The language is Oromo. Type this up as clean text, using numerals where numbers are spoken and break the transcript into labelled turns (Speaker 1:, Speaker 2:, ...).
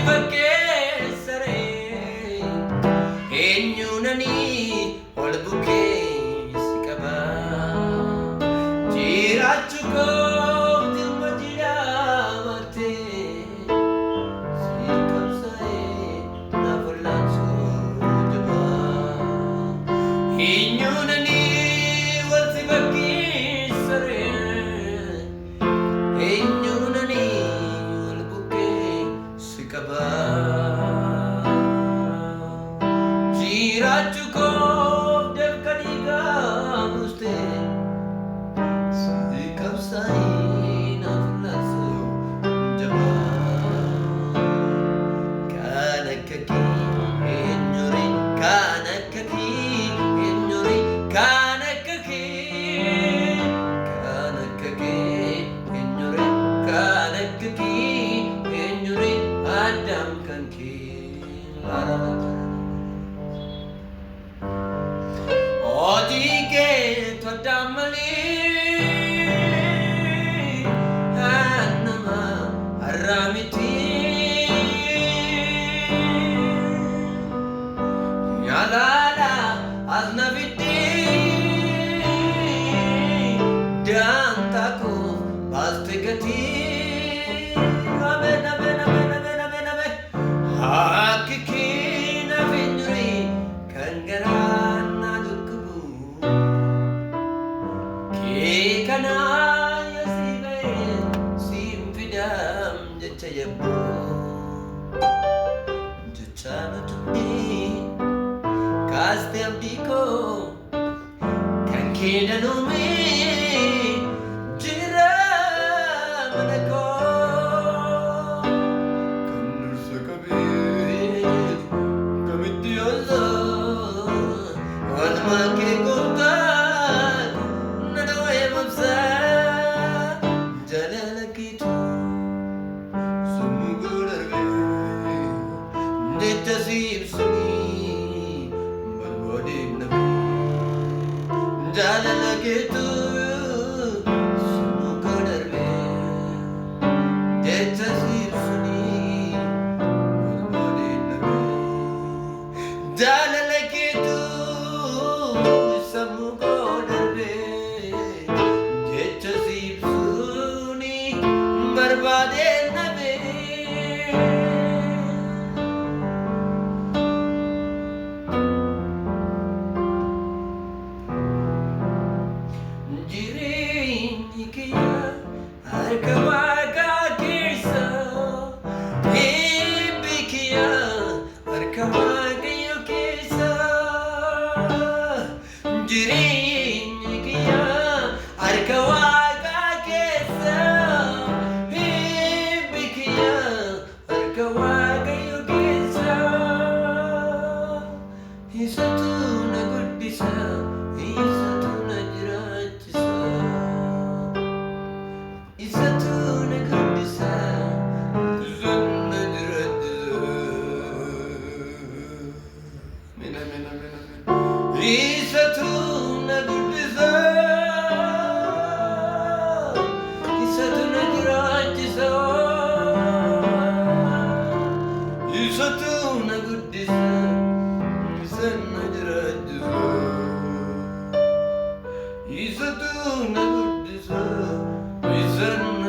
Speaker 1: bakkee saree eenyuunanii ol bukkee si qabaa jiraachuu kooti ilma jiraamattee si qabsaa'ee naaf wallaansoo jabaa eenyuunanii wal si bakkee saree eenyuunanii jiraachuu koof dafqanii gaafustee si qabsaa'ee naaf wallaansoo jabaa kan akka kee eenyuree kan akka kee eenyuree kan akka kee kan akka kee eenyuree kan akka kee eenyuree Adam kan kee Odike to damali Anama aramiti Yalala aznaviti Dantako bastegati Amen amen amen amen amen amen Hakiki na vinri kangarana dukku Kana ya sibe simfidam jachayabbo jachana tuni kaste abdiko kan kedanu me jira manako kanur sakabe kamitiozo wadma ke gota Tasib suni balwadib nabi jalala gitu sunu kadarbe tasib suni balwadib nabi jalala gitu sunu kadarbe tasib suni balwadib nabi Arkawaga kirsa Ibikia Arkawaga yukisa Jirinya Arkawaga kirsa Ibikia Arkawaga yukisa Isatu na gudisa Isatu na jirachisa Isatuna gudisa Zanna jiradisa Mina mina mina mina Isatuna gudisa Isatuna jiradisa Isatuna gudisa Zanna jiradisa Isatuna gudisa Reason